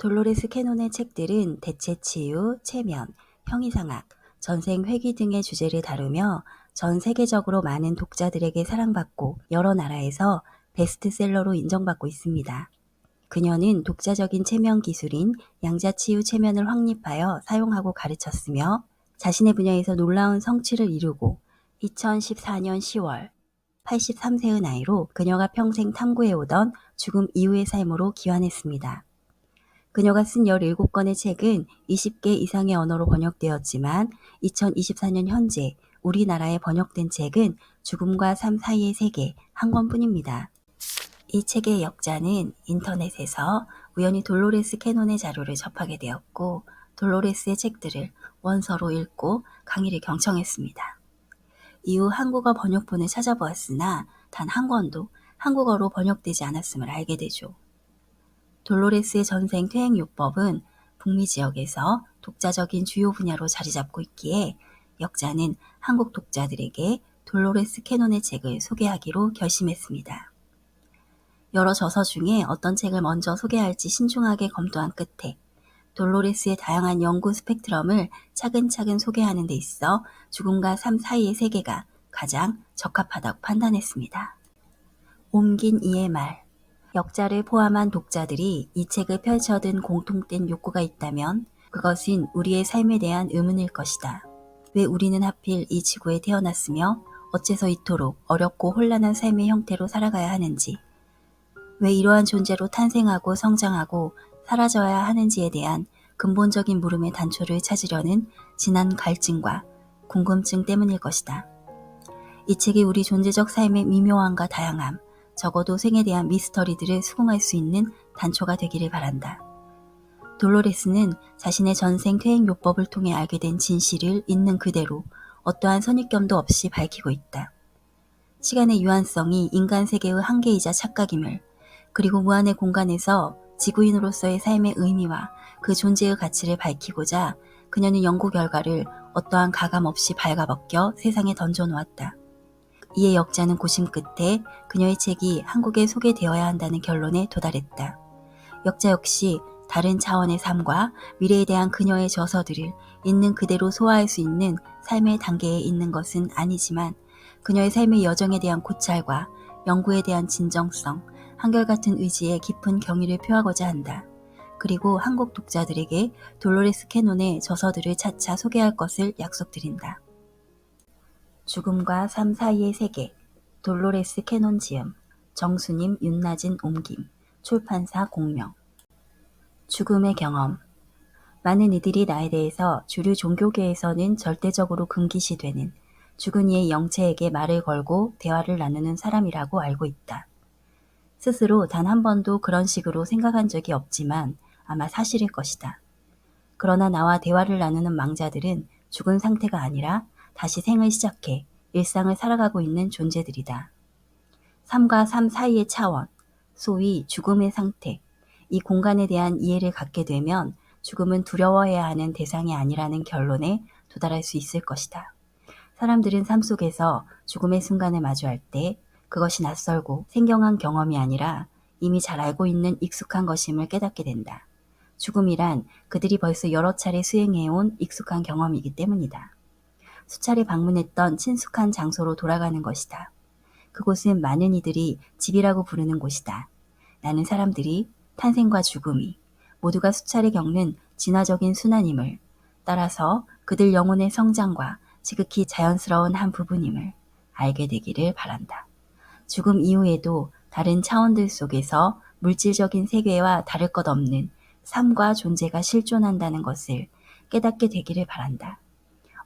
돌로레스 캐논의 책들은 대체 치유, 체면, 형이상학, 전생 회귀 등의 주제를 다루며 전 세계적으로 많은 독자들에게 사랑받고 여러 나라에서 베스트셀러로 인정받고 있습니다. 그녀는 독자적인 체면 기술인 양자치유 체면을 확립하여 사용하고 가르쳤으며 자신의 분야에서 놀라운 성취를 이루고 2014년 10월 83세의 나이로 그녀가 평생 탐구해오던 죽음 이후의 삶으로 귀환했습니다. 그녀가 쓴 17권의 책은 20개 이상의 언어로 번역되었지만 2024년 현재 우리나라에 번역된 책은 죽음과 삶 사이의 세계 한 권뿐입니다. 이 책의 역자는 인터넷에서 우연히 돌로레스 캐논의 자료를 접하게 되었고 돌로레스의 책들을 원서로 읽고 강의를 경청했습니다. 이후 한국어 번역본을 찾아보았으나 단 한 권도 한국어로 번역되지 않았음을 알게 되죠. 돌로레스의 전생 퇴행요법은 북미 지역에서 독자적인 주요 분야로 자리 잡고 있기에 역자는 한국 독자들에게 돌로레스 캐논의 책을 소개하기로 결심했습니다. 여러 저서 중에 어떤 책을 먼저 소개할지 신중하게 검토한 끝에 돌로레스의 다양한 연구 스펙트럼을 차근차근 소개하는 데 있어 죽음과 삶 사이의 세계가 가장 적합하다고 판단했습니다. 옮긴 이의 말. 역자를 포함한 독자들이 이 책을 펼쳐든 공통된 욕구가 있다면 그것은 우리의 삶에 대한 의문일 것이다. 왜 우리는 하필 이 지구에 태어났으며 어째서 이토록 어렵고 혼란한 삶의 형태로 살아가야 하는지, 왜 이러한 존재로 탄생하고 성장하고 사라져야 하는지에 대한 근본적인 물음의 단초를 찾으려는 진한 갈증과 궁금증 때문일 것이다. 이 책이 우리 존재적 삶의 미묘함과 다양함, 적어도 생에 대한 미스터리들을 수긍할 수 있는 단초가 되기를 바란다. 돌로레스는 자신의 전생 퇴행요법을 통해 알게 된 진실을 있는 그대로 어떠한 선입견도 없이 밝히고 있다. 시간의 유한성이 인간 세계의 한계이자 착각임을, 그리고 무한의 공간에서 지구인으로서의 삶의 의미와 그 존재의 가치를 밝히고자 그녀는 연구 결과를 어떠한 가감 없이 발가벗겨 세상에 던져놓았다. 이에 역자는 고심 끝에 그녀의 책이 한국에 소개되어야 한다는 결론에 도달했다. 역자 역시 다른 차원의 삶과 미래에 대한 그녀의 저서들을 있는 그대로 소화할 수 있는 삶의 단계에 있는 것은 아니지만 그녀의 삶의 여정에 대한 고찰과 연구에 대한 진정성, 한결같은 의지에 깊은 경의를 표하고자 한다. 그리고 한국 독자들에게 돌로레스 캐논의 저서들을 차차 소개할 것을 약속드린다. 죽음과 삶 사이의 세계, 돌로레스 캐논 지음, 정수님 윤나진 옮김, 출판사 공명. 죽음의 경험. 많은 이들이 나에 대해서 주류 종교계에서는 절대적으로 금기시되는 죽은 이의 영체에게 말을 걸고 대화를 나누는 사람이라고 알고 있다. 스스로 단 한 번도 그런 식으로 생각한 적이 없지만 아마 사실일 것이다. 그러나 나와 대화를 나누는 망자들은 죽은 상태가 아니라 다시 생을 시작해 일상을 살아가고 있는 존재들이다. 삶과 삶 사이의 차원, 소위 죽음의 상태, 이 공간에 대한 이해를 갖게 되면 죽음은 두려워해야 하는 대상이 아니라는 결론에 도달할 수 있을 것이다. 사람들은 삶 속에서 죽음의 순간을 마주할 때 그것이 낯설고 생경한 경험이 아니라 이미 잘 알고 있는 익숙한 것임을 깨닫게 된다. 죽음이란 그들이 벌써 여러 차례 수행해온 익숙한 경험이기 때문이다. 수차례 방문했던 친숙한 장소로 돌아가는 것이다. 그곳은 많은 이들이 집이라고 부르는 곳이다. 나는 사람들이 탄생과 죽음이 모두가 수차례 겪는 진화적인 순환임을, 따라서 그들 영혼의 성장과 지극히 자연스러운 한 부분임을 알게 되기를 바란다. 죽음 이후에도 다른 차원들 속에서 물질적인 세계와 다를 것 없는 삶과 존재가 실존한다는 것을 깨닫게 되기를 바란다.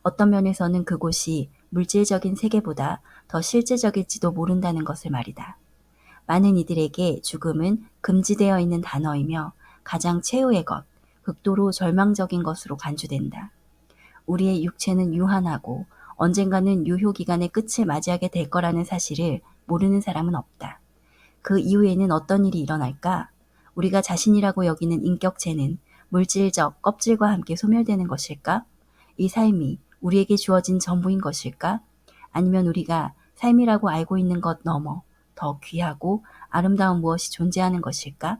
어떤 면에서는 그곳이 물질적인 세계보다 더 실제적일지도 모른다는 것을 말이다. 많은 이들에게 죽음은 금지되어 있는 단어이며 가장 최후의 것, 극도로 절망적인 것으로 간주된다. 우리의 육체는 유한하고 언젠가는 유효기간의 끝을 맞이하게 될 거라는 사실을 모르는 사람은 없다. 그 이후에는 어떤 일이 일어날까? 우리가 자신이라고 여기는 인격체는 물질적 껍질과 함께 소멸되는 것일까? 이 삶이 우리에게 주어진 전부인 것일까? 아니면 우리가 삶이라고 알고 있는 것 넘어 더 귀하고 아름다운 무엇이 존재하는 것일까?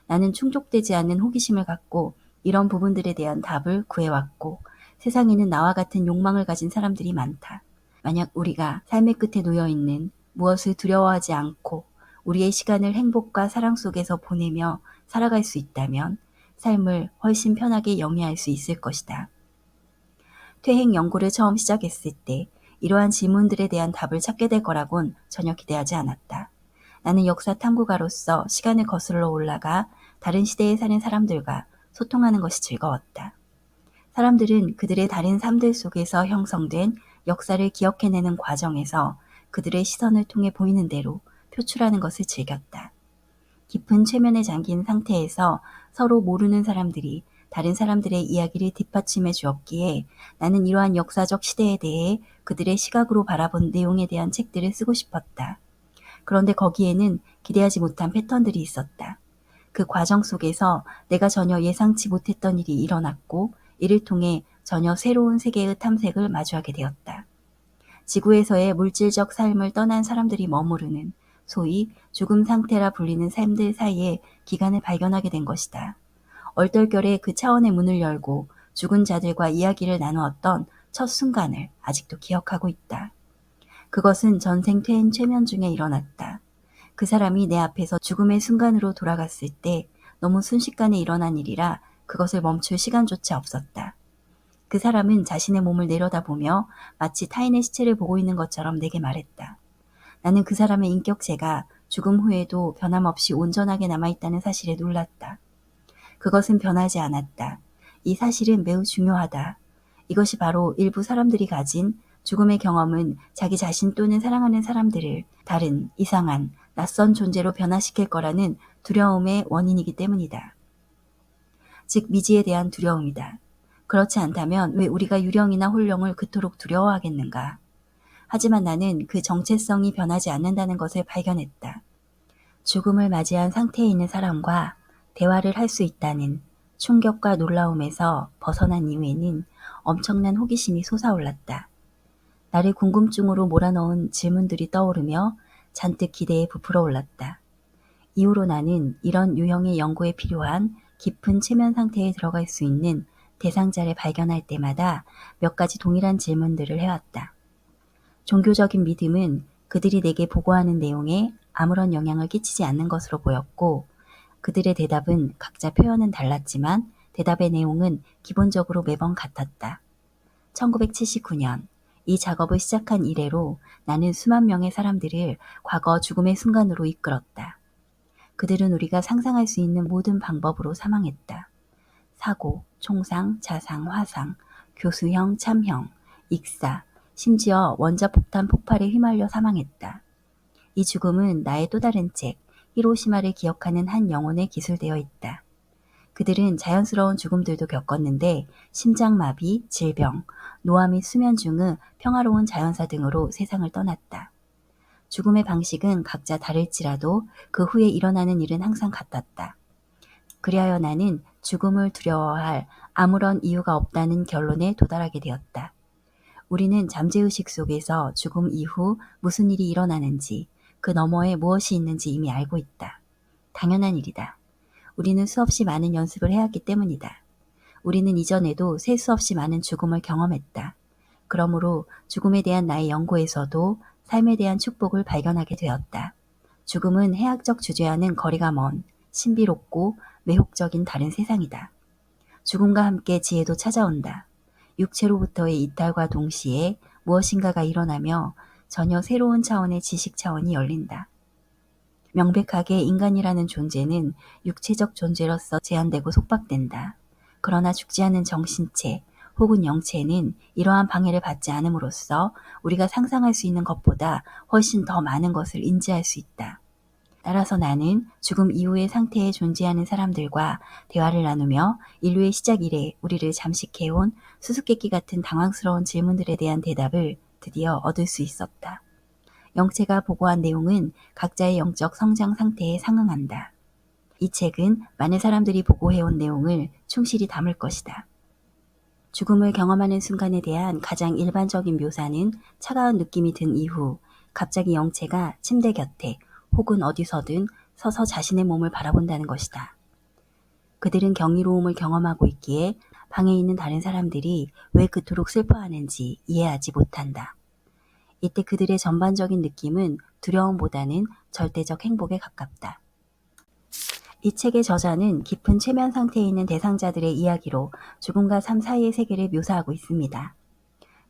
나는 충족되지 않는 호기심을 갖고 이런 부분들에 대한 답을 구해왔고 세상에는 나와 같은 욕망을 가진 사람들이 많다. 만약 우리가 삶의 끝에 놓여있는 무엇을 두려워하지 않고 우리의 시간을 행복과 사랑 속에서 보내며 살아갈 수 있다면 삶을 훨씬 편하게 영위할 수 있을 것이다. 퇴행 연구를 처음 시작했을 때 이러한 질문들에 대한 답을 찾게 될 거라곤 전혀 기대하지 않았다. 나는 역사 탐구가로서 시간을 거슬러 올라가 다른 시대에 사는 사람들과 소통하는 것이 즐거웠다. 사람들은 그들의 다른 삶들 속에서 형성된 역사를 기억해내는 과정에서 그들의 시선을 통해 보이는 대로 표출하는 것을 즐겼다. 깊은 최면에 잠긴 상태에서 서로 모르는 사람들이 다른 사람들의 이야기를 뒷받침해 주었기에 나는 이러한 역사적 시대에 대해 그들의 시각으로 바라본 내용에 대한 책들을 쓰고 싶었다. 그런데 거기에는 기대하지 못한 패턴들이 있었다. 그 과정 속에서 내가 전혀 예상치 못했던 일이 일어났고 이를 통해 전혀 새로운 세계의 탐색을 마주하게 되었다. 지구에서의 물질적 삶을 떠난 사람들이 머무르는 소위 죽음 상태라 불리는 삶들 사이에 기간을 발견하게 된 것이다. 얼떨결에 그 차원의 문을 열고 죽은 자들과 이야기를 나누었던 첫 순간을 아직도 기억하고 있다. 그것은 전생 퇴행 최면 중에 일어났다. 그 사람이 내 앞에서 죽음의 순간으로 돌아갔을 때 너무 순식간에 일어난 일이라 그것을 멈출 시간조차 없었다. 그 사람은 자신의 몸을 내려다보며 마치 타인의 시체를 보고 있는 것처럼 내게 말했다. 나는 그 사람의 인격체가 죽음 후에도 변함없이 온전하게 남아있다는 사실에 놀랐다. 그것은 변하지 않았다. 이 사실은 매우 중요하다. 이것이 바로 일부 사람들이 가진 죽음의 경험은 자기 자신 또는 사랑하는 사람들을 다른, 이상한, 낯선 존재로 변화시킬 거라는 두려움의 원인이기 때문이다. 즉 미지에 대한 두려움이다. 그렇지 않다면 왜 우리가 유령이나 홀령을 그토록 두려워하겠는가? 하지만 나는 그 정체성이 변하지 않는다는 것을 발견했다. 죽음을 맞이한 상태에 있는 사람과 대화를 할 수 있다는 충격과 놀라움에서 벗어난 이후에는 엄청난 호기심이 솟아올랐다. 나를 궁금증으로 몰아넣은 질문들이 떠오르며 잔뜩 기대에 부풀어 올랐다. 이후로 나는 이런 유형의 연구에 필요한 깊은 체면 상태에 들어갈 수 있는 대상자를 발견할 때마다 몇 가지 동일한 질문들을 해왔다. 종교적인 믿음은 그들이 내게 보고하는 내용에 아무런 영향을 끼치지 않는 것으로 보였고 그들의 대답은 각자 표현은 달랐지만 대답의 내용은 기본적으로 매번 같았다. 1979년 이 작업을 시작한 이래로 나는 수만 명의 사람들을 과거 죽음의 순간으로 이끌었다. 그들은 우리가 상상할 수 있는 모든 방법으로 사망했다. 사고, 총상, 자상, 화상, 교수형, 참형, 익사, 심지어 원자폭탄 폭발에 휘말려 사망했다. 이 죽음은 나의 또 다른 책, 히로시마를 기억하는 한 영혼에 기술되어 있다. 그들은 자연스러운 죽음들도 겪었는데 심장마비, 질병, 노화 및 수면 중의 평화로운 자연사 등으로 세상을 떠났다. 죽음의 방식은 각자 다를지라도 그 후에 일어나는 일은 항상 같았다. 그리하여 나는 죽음을 두려워할 아무런 이유가 없다는 결론에 도달하게 되었다. 우리는 잠재의식 속에서 죽음 이후 무슨 일이 일어나는지, 그 너머에 무엇이 있는지 이미 알고 있다. 당연한 일이다. 우리는 수없이 많은 연습을 해왔기 때문이다. 우리는 이전에도 셀 수 없이 많은 죽음을 경험했다. 그러므로 죽음에 대한 나의 연구에서도 삶에 대한 축복을 발견하게 되었다. 죽음은 해학적 주제와는 거리가 먼, 신비롭고 매혹적인 다른 세상이다. 죽음과 함께 지혜도 찾아온다. 육체로부터의 이탈과 동시에 무엇인가가 일어나며 전혀 새로운 차원의 지식 차원이 열린다. 명백하게 인간이라는 존재는 육체적 존재로서 제한되고 속박된다. 그러나 죽지 않는 정신체 혹은 영체는 이러한 방해를 받지 않음으로써 우리가 상상할 수 있는 것보다 훨씬 더 많은 것을 인지할 수 있다. 따라서 나는 죽음 이후의 상태에 존재하는 사람들과 대화를 나누며 인류의 시작 이래 우리를 잠식해온 수수께끼 같은 당황스러운 질문들에 대한 대답을 드디어 얻을 수 있었다. 영체가 보고한 내용은 각자의 영적 성장 상태에 상응한다. 이 책은 많은 사람들이 보고해온 내용을 충실히 담을 것이다. 죽음을 경험하는 순간에 대한 가장 일반적인 묘사는 차가운 느낌이 든 이후 갑자기 영체가 침대 곁에 혹은 어디서든 서서 자신의 몸을 바라본다는 것이다. 그들은 경이로움을 경험하고 있기에 방에 있는 다른 사람들이 왜 그토록 슬퍼하는지 이해하지 못한다. 이때 그들의 전반적인 느낌은 두려움보다는 절대적 행복에 가깝다. 이 책의 저자는 깊은 최면 상태에 있는 대상자들의 이야기로 죽음과 삶 사이의 세계를 묘사하고 있습니다.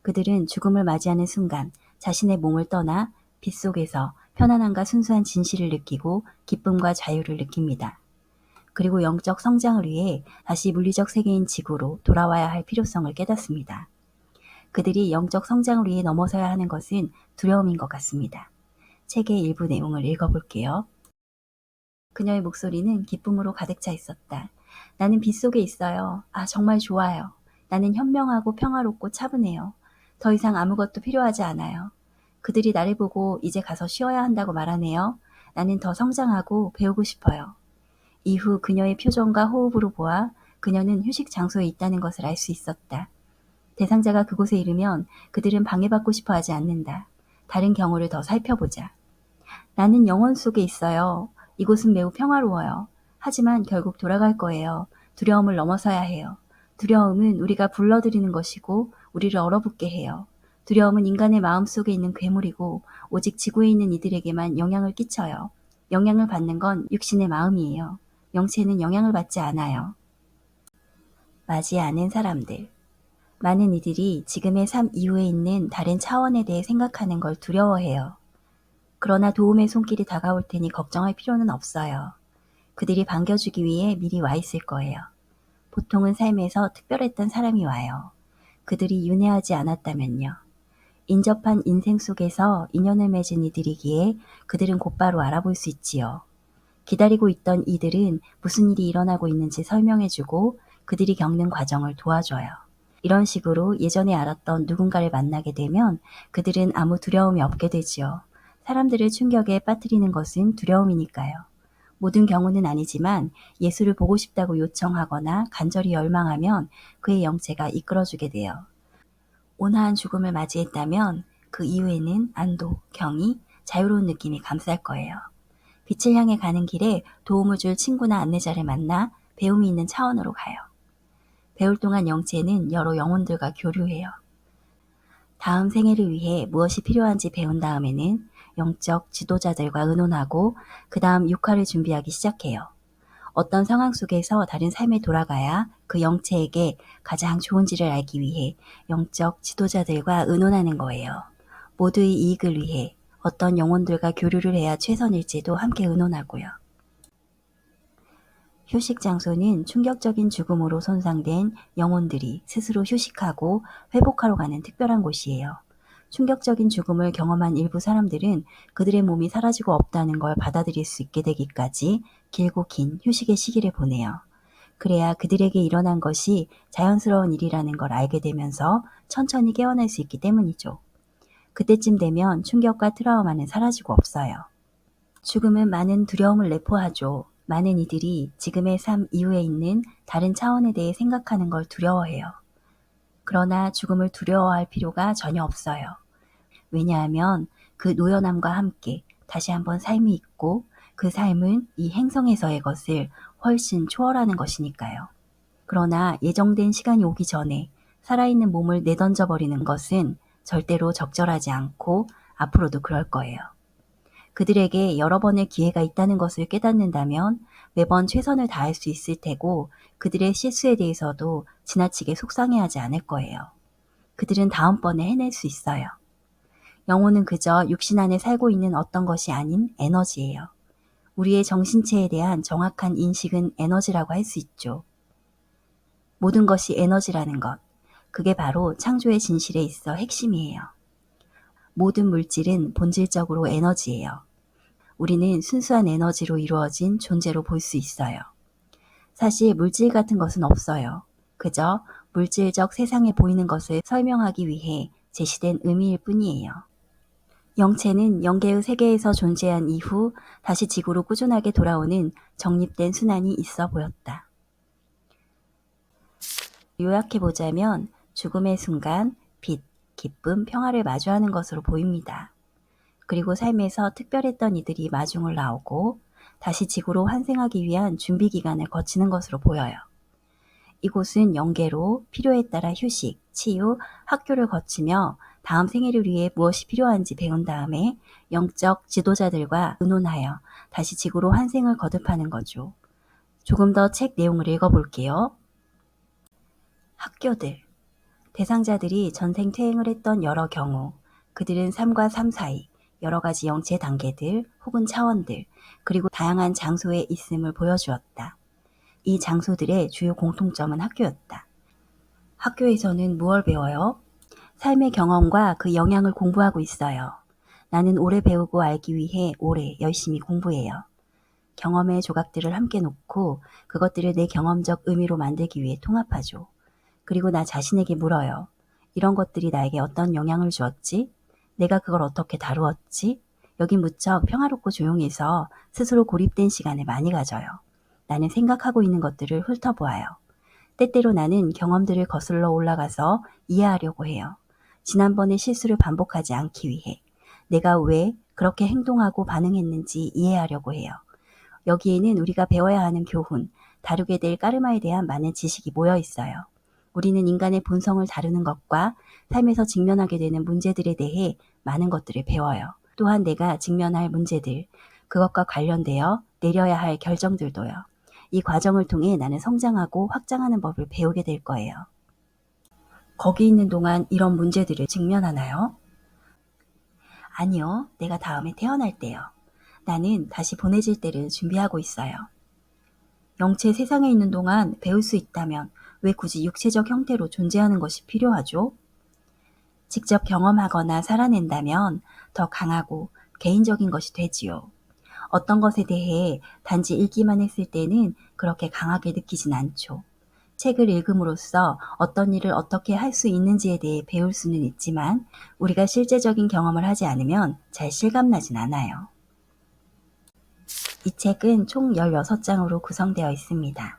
그들은 죽음을 맞이하는 순간 자신의 몸을 떠나 빛 속에서 편안함과 순수한 진실을 느끼고 기쁨과 자유를 느낍니다. 그리고 영적 성장을 위해 다시 물리적 세계인 지구로 돌아와야 할 필요성을 깨닫습니다. 그들이 영적 성장을 위해 넘어서야 하는 것은 두려움인 것 같습니다. 책의 일부 내용을 읽어볼게요. 그녀의 목소리는 기쁨으로 가득 차 있었다. 나는 빛 속에 있어요. 아, 정말 좋아요. 나는 현명하고 평화롭고 차분해요. 더 이상 아무것도 필요하지 않아요. 그들이 나를 보고 이제 가서 쉬어야 한다고 말하네요. 나는 더 성장하고 배우고 싶어요. 이후 그녀의 표정과 호흡으로 보아 그녀는 휴식 장소에 있다는 것을 알 수 있었다. 대상자가 그곳에 이르면 그들은 방해받고 싶어 하지 않는다. 다른 경우를 더 살펴보자. 나는 영혼 속에 있어요. 이곳은 매우 평화로워요. 하지만 결국 돌아갈 거예요. 두려움을 넘어서야 해요. 두려움은 우리가 불러들이는 것이고 우리를 얼어붙게 해요. 두려움은 인간의 마음속에 있는 괴물이고 오직 지구에 있는 이들에게만 영향을 끼쳐요. 영향을 받는 건 육신의 마음이에요. 영체는 영향을 받지 않아요. 맞이 않은 사람들. 많은 이들이 지금의 삶 이후에 있는 다른 차원에 대해 생각하는 걸 두려워해요. 그러나 도움의 손길이 다가올 테니 걱정할 필요는 없어요. 그들이 반겨주기 위해 미리 와 있을 거예요. 보통은 삶에서 특별했던 사람이 와요. 그들이 윤회하지 않았다면요. 인접한 인생 속에서 인연을 맺은 이들이기에 그들은 곧바로 알아볼 수 있지요. 기다리고 있던 이들은 무슨 일이 일어나고 있는지 설명해주고 그들이 겪는 과정을 도와줘요. 이런 식으로 예전에 알았던 누군가를 만나게 되면 그들은 아무 두려움이 없게 되지요. 사람들을 충격에 빠뜨리는 것은 두려움이니까요. 모든 경우는 아니지만 예수를 보고 싶다고 요청하거나 간절히 열망하면 그의 영체가 이끌어주게 돼요. 온화한 죽음을 맞이했다면 그 이후에는 안도, 경의, 자유로운 느낌이 감쌀 거예요. 빛을 향해 가는 길에 도움을 줄 친구나 안내자를 만나 배움이 있는 차원으로 가요. 배울 동안 영체는 여러 영혼들과 교류해요. 다음 생애를 위해 무엇이 필요한지 배운 다음에는 영적 지도자들과 의논하고 그 다음 육화를 준비하기 시작해요. 어떤 상황 속에서 다른 삶에 돌아가야 그 영체에게 가장 좋은지를 알기 위해 영적 지도자들과 의논하는 거예요. 모두의 이익을 위해 어떤 영혼들과 교류를 해야 최선일지도 함께 의논하고요. 휴식 장소는 충격적인 죽음으로 손상된 영혼들이 스스로 휴식하고 회복하러 가는 특별한 곳이에요. 충격적인 죽음을 경험한 일부 사람들은 그들의 몸이 사라지고 없다는 걸 받아들일 수 있게 되기까지 길고 긴 휴식의 시기를 보내요. 그래야 그들에게 일어난 것이 자연스러운 일이라는 걸 알게 되면서 천천히 깨어날 수 있기 때문이죠. 그때쯤 되면 충격과 트라우마는 사라지고 없어요. 죽음은 많은 두려움을 내포하죠. 많은 이들이 지금의 삶 이후에 있는 다른 차원에 대해 생각하는 걸 두려워해요. 그러나 죽음을 두려워할 필요가 전혀 없어요. 왜냐하면 그 노연함과 함께 다시 한번 삶이 있고 그 삶은 이 행성에서의 것을 훨씬 초월하는 것이니까요. 그러나 예정된 시간이 오기 전에 살아있는 몸을 내던져 버리는 것은 절대로 적절하지 않고 앞으로도 그럴 거예요. 그들에게 여러 번의 기회가 있다는 것을 깨닫는다면 매번 최선을 다할 수 있을 테고 그들의 실수에 대해서도 지나치게 속상해하지 않을 거예요. 그들은 다음번에 해낼 수 있어요. 영혼은 그저 육신 안에 살고 있는 어떤 것이 아닌 에너지예요. 우리의 정신체에 대한 정확한 인식은 에너지라고 할 수 있죠. 모든 것이 에너지라는 것, 그게 바로 창조의 진실에 있어 핵심이에요. 모든 물질은 본질적으로 에너지예요. 우리는 순수한 에너지로 이루어진 존재로 볼 수 있어요. 사실 물질 같은 것은 없어요. 그저 물질적 세상에 보이는 것을 설명하기 위해 제시된 의미일 뿐이에요. 영체는 영계의 세계에서 존재한 이후 다시 지구로 꾸준하게 돌아오는 정립된 순환이 있어 보였다. 요약해보자면 죽음의 순간, 빛, 기쁨, 평화를 마주하는 것으로 보입니다. 그리고 삶에서 특별했던 이들이 마중을 나오고 다시 지구로 환생하기 위한 준비 기간을 거치는 것으로 보여요. 이곳은 영계로 필요에 따라 휴식, 치유, 학교를 거치며 다음 생애를 위해 무엇이 필요한지 배운 다음에 영적 지도자들과 의논하여 다시 지구로 환생을 거듭하는 거죠. 조금 더 책 내용을 읽어볼게요. 학교들. 대상자들이 전생 퇴행을 했던 여러 경우, 그들은 삶과 삶 사이, 여러 가지 영체 단계들 혹은 차원들, 그리고 다양한 장소에 있음을 보여주었다. 이 장소들의 주요 공통점은 학교였다. 학교에서는 무엇을 배워요? 삶의 경험과 그 영향을 공부하고 있어요. 나는 오래 배우고 알기 위해 오래 열심히 공부해요. 경험의 조각들을 함께 놓고 그것들을 내 경험적 의미로 만들기 위해 통합하죠. 그리고 나 자신에게 물어요. 이런 것들이 나에게 어떤 영향을 주었지? 내가 그걸 어떻게 다루었지? 여기 무척 평화롭고 조용해서 스스로 고립된 시간을 많이 가져요. 나는 생각하고 있는 것들을 훑어보아요. 때때로 나는 경험들을 거슬러 올라가서 이해하려고 해요. 지난번의 실수를 반복하지 않기 위해 내가 왜 그렇게 행동하고 반응했는지 이해하려고 해요. 여기에는 우리가 배워야 하는 교훈, 다루게 될 까르마에 대한 많은 지식이 모여 있어요. 우리는 인간의 본성을 다루는 것과 삶에서 직면하게 되는 문제들에 대해 많은 것들을 배워요. 또한 내가 직면할 문제들, 그것과 관련되어 내려야 할 결정들도요. 이 과정을 통해 나는 성장하고 확장하는 법을 배우게 될 거예요. 거기 있는 동안 이런 문제들을 직면하나요? 아니요, 내가 다음에 태어날 때요. 나는 다시 보내질 때를 준비하고 있어요. 영체 세상에 있는 동안 배울 수 있다면 왜 굳이 육체적 형태로 존재하는 것이 필요하죠? 직접 경험하거나 살아낸다면 더 강하고 개인적인 것이 되지요. 어떤 것에 대해 단지 읽기만 했을 때는 그렇게 강하게 느끼진 않죠. 책을 읽음으로써 어떤 일을 어떻게 할 수 있는지에 대해 배울 수는 있지만 우리가 실제적인 경험을 하지 않으면 잘 실감나진 않아요. 이 책은 총 16장으로 구성되어 있습니다.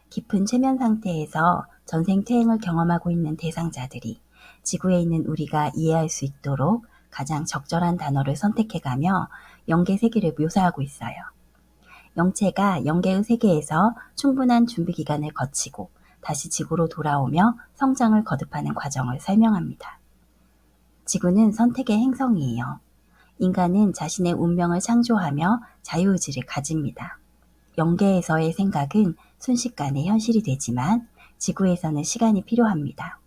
깊은 최면 상태에서 전생 퇴행을 경험하고 있는 대상자들이 지구에 있는 우리가 이해할 수 있도록 가장 적절한 단어를 선택해가며 영계 세계를 묘사하고 있어요. 영체가 영계의 세계에서 충분한 준비 기간을 거치고 다시 지구로 돌아오며 성장을 거듭하는 과정을 설명합니다. 지구는 선택의 행성이에요. 인간은 자신의 운명을 창조하며 자유의지를 가집니다. 영계에서의 생각은 순식간에 현실이 되지만 지구에서는 시간이 필요합니다.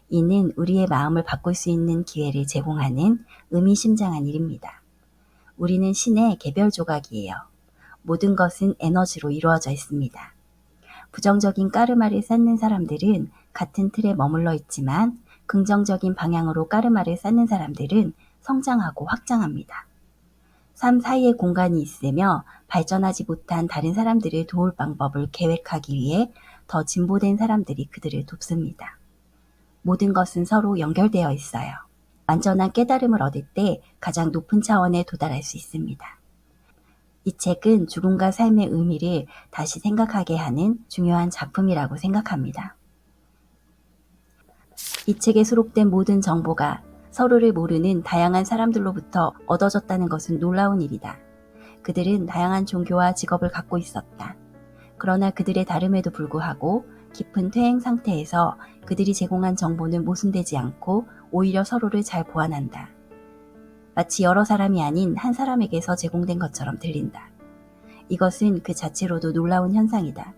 이는 우리의 마음을 바꿀 수 있는 기회를 제공하는 의미심장한 일입니다. 우리는 신의 개별 조각이에요. 모든 것은 에너지로 이루어져 있습니다. 부정적인 까르마를 쌓는 사람들은 같은 틀에 머물러 있지만 긍정적인 방향으로 까르마를 쌓는 사람들은 성장하고 확장합니다. 삶 사이에 공간이 있으며 발전하지 못한 다른 사람들을 도울 방법을 계획하기 위해 더 진보된 사람들이 그들을 돕습니다. 모든 것은 서로 연결되어 있어요. 완전한 깨달음을 얻을 때 가장 높은 차원에 도달할 수 있습니다. 이 책은 죽음과 삶의 의미를 다시 생각하게 하는 중요한 작품이라고 생각합니다. 이 책에 수록된 모든 정보가 서로를 모르는 다양한 사람들로부터 얻어졌다는 것은 놀라운 일이다. 그들은 다양한 종교와 직업을 갖고 있었다. 그러나 그들의 다름에도 불구하고 깊은 퇴행 상태에서 그들이 제공한 정보는 모순되지 않고 오히려 서로를 잘 보완한다. 마치 여러 사람이 아닌 한 사람에게서 제공된 것처럼 들린다. 이것은 그 자체로도 놀라운 현상이다.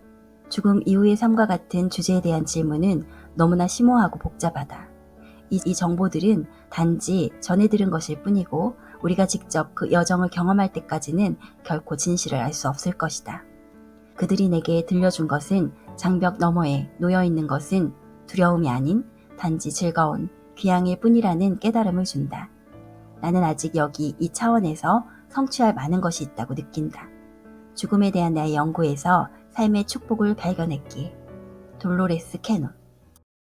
죽음 이후의 삶과 같은 주제에 대한 질문은 너무나 심오하고 복잡하다. 이 정보들은 단지 전해 들은 것일 뿐이고 우리가 직접 그 여정을 경험할 때까지는 결코 진실을 알 수 없을 것이다. 그들이 내게 들려준 것은 장벽 너머에 놓여있는 것은 두려움이 아닌 단지 즐거운 귀향일 뿐이라는 깨달음을 준다. 나는 아직 여기 이 차원에서 성취할 많은 것이 있다고 느낀다. 죽음에 대한 나의 연구에서 삶의 축복을 발견했기에. 돌로레스 캐논.